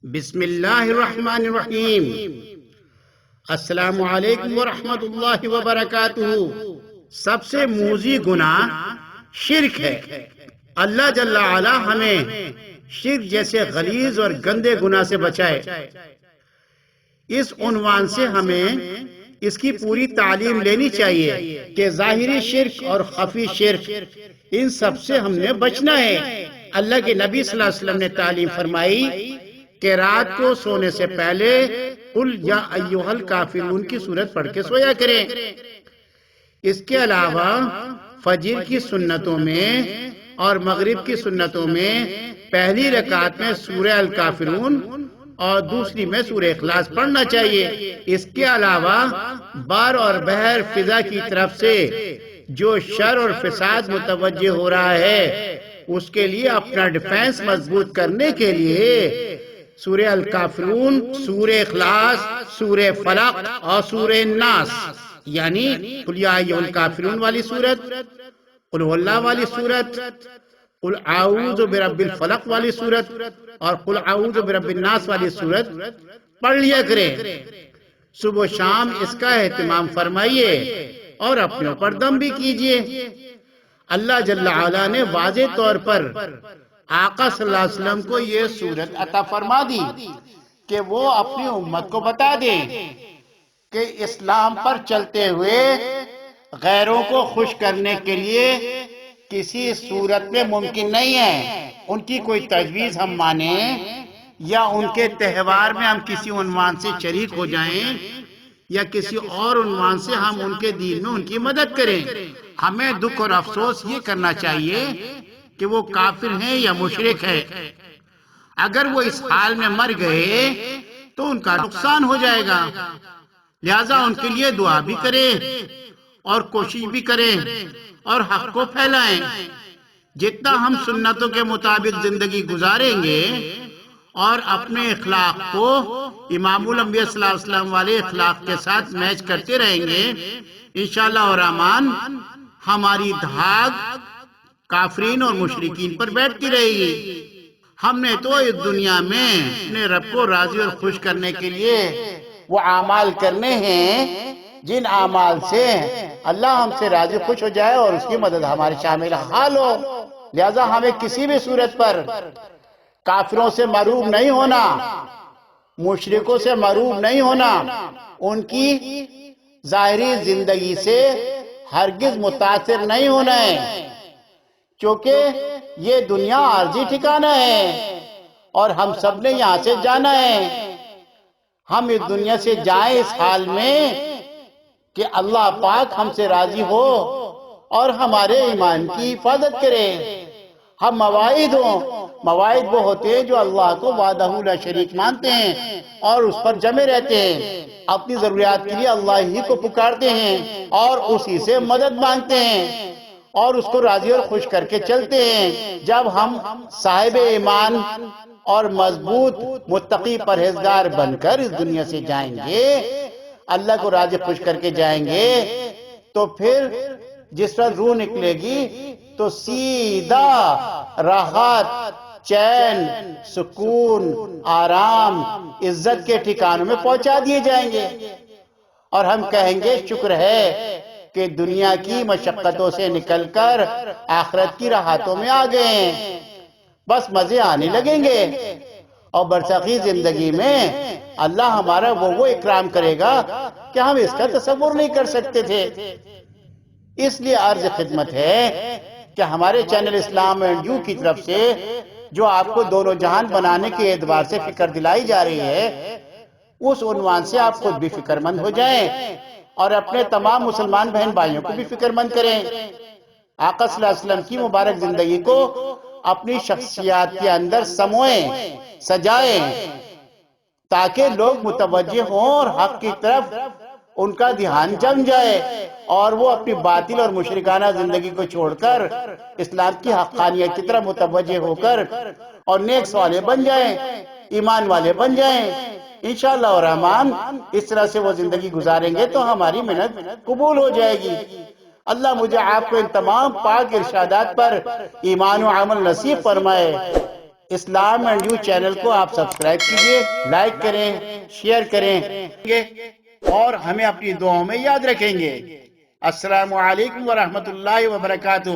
بسم اللہ الرحمن الرحیم۔ السلام علیکم ورحمۃ اللہ وبرکاتہ۔ سب سے موذی گناہ شرک ہے۔ اللہ جل وعلا ہمیں شرک جیسے غلیظ اور گندے گناہ سے بچائے۔ اس عنوان سے ہمیں اس کی پوری تعلیم لینی چاہیے کہ ظاہری شرک اور خفی شرک ان سب سے ہم نے بچنا ہے۔ اللہ کے نبی صلی اللہ علیہ وسلم نے تعلیم فرمائی کہ رات کو سونے سے پہلے قل یا ایھا الکافرون کی سورت پڑھ کے سویا کریں۔ اس کے علاوہ فجر کی سنتوں میں اور مغرب کی سنتوں میں پہلی رکعت میں سورہ الکافرون اور دوسری میں سورہ اخلاص پڑھنا چاہیے۔ اس کے علاوہ بار اور بحر فضا کی طرف سے جو شر اور فساد متوجہ ہو رہا ہے اس کے لیے اپنا ڈیفنس مضبوط کرنے کے لیے سورہ الکافرون، سورہ اخلاص، سورہ فلق اور سورہ الناس یعنی قل یا ایھا الکافرون والی سورت، قل هو اللہ والی سورت، قل اعوذ برب الفلق والی سورت اور قل اعوذ برب الناس والی سورت پڑھ لیا کریں۔ صبح و شام اس کا اہتمام فرمائیے اور اپنے اوپر دم بھی کیجئے۔ اللہ جل وعلا نے واضح طور پر آقا صلی اللہ علیہ وسلم کو یہ سورت عطا فرما دی کہ وہ اپنی امت کو بتا دیں کہ اسلام پر چلتے ہوئے غیروں کو خوش کرنے کے لیے کسی صورت میں ممکن نہیں ہے ان کی کوئی تجویز ہم مانیں یا ان کے تہوار میں ہم کسی عنوان سے شریک ہو جائیں یا کسی اور عنوان سے ہم ان کے دین میں ان کی مدد کریں۔ ہمیں دکھ اور افسوس یہ کرنا چاہیے کہ وہ کافر ہیں یا مشرک ہے۔ اگر وہ اس حال میں مر گئے تو ان کا نقصان ہو جائے گا، لہذا ان کے لیے دعا بھی کریں اور کوشش بھی کریں اور حق کو پھیلائیں۔ جتنا ہم سنتوں کے مطابق زندگی گزاریں گے اور اپنے اخلاق کو امام الانبیاء صلی اللہ علیہ وسلم والے اخلاق کے ساتھ میچ کرتے رہیں گے، انشاءاللہ الرحمن ہماری دھاگ کافرین اور مشرکین پر بیٹھتی رہے گی۔ ہم نے تو اس دنیا میں اپنے رب کو راضی اور خوش کرنے کے لیے وہ اعمال کرنے ہیں جن اعمال سے اللہ ہم سے راضی خوش ہو جائے اور اس کی مدد ہمارے شامل حال ہو۔ لہذا ہمیں کسی بھی صورت پر کافروں سے محروم نہیں ہونا، مشرکوں سے محروم نہیں ہونا، ان کی ظاہری زندگی سے ہرگز متاثر نہیں ہونا ہے، کیونکہ یہ دنیا عارضی ٹھکانہ ہے اور ہم سب نے یہاں سے جانا ہے۔ ہم اس دنیا سے جائیں اس حال میں کہ اللہ پاک ہم سے راضی ہو اور ہمارے ایمان کی حفاظت کرے۔ ہم مواعید مواعید وہ ہوتے ہیں جو اللہ کو وحدہ لا شریک مانتے ہیں اور اس پر جمے رہتے ہیں، اپنی ضروریات کے لیے اللہ ہی کو پکارتے ہیں اور اسی سے مدد مانگتے ہیں اور اس کو راضی اور خوش کر کے چلتے ہیں۔ جب ہم صاحب ایمان اور مضبوط متقی پرہیزگار بن کر اس دنیا سے جائیں گے، اللہ کو راضی خوش کر کے جائیں گے، تو پھر جس وقت روح نکلے گی تو سیدھا راحت، چین، سکون، آرام، عزت کے ٹھکانوں میں پہنچا دیے جائیں گے اور ہم کہیں گے شکر ہے کہ دنیا کی مشقتوں سے نکل کر آخرت کی راحتوں میں آ گئے ہیں، بس مزے آنے لگیں گے اور برزخی زندگی میں اللہ ہمارا وہ اکرام کرے گا کہ ہم اس کا تصور نہیں کر سکتے تھے۔ اس لیے عرض خدمت ہے کہ ہمارے چینل اسلام اینڈ یو کی طرف سے جو آپ کو دونوں جہان بنانے کے اعتبار سے فکر دلائی جا رہی ہے، اس عنوان سے آپ خود بھی فکر مند ہو جائیں اور اپنے تمام مسلمان بہن بھائیوں کو بھی فکر مند کریں۔ آقا صلی اللہ علیہ وسلم کی مبارک زندگی کو اپنی شخصیات کے اندر سموئیں، سجائیں تاکہ لوگ متوجہ ہوں اور حق کی طرف ان کا دھیان جم جائے اور وہ اپنی باطل اور مشرکانہ زندگی کو چھوڑ کر اسلام کی حقانیت کی طرف متوجہ ہو کر اور نیک والے بن جائیں، ایمان والے بن جائیں۔ انشاءاللہ الرحمن اس طرح سے وہ زندگی گزاریں گے تو ہماری محنت قبول ہو جائے گی۔ اللہ مجھے آپ کو ان تمام پاک ارشادات پر ایمان و عمل نصیب فرمائے۔ اسلام اینڈ یو چینل کو آپ سبسکرائب کیجئے، لائک کریں، شیئر کریں اور ہمیں اپنی دعاؤں میں یاد رکھیں گے۔ السلام علیکم ورحمۃ اللہ وبرکاتہ۔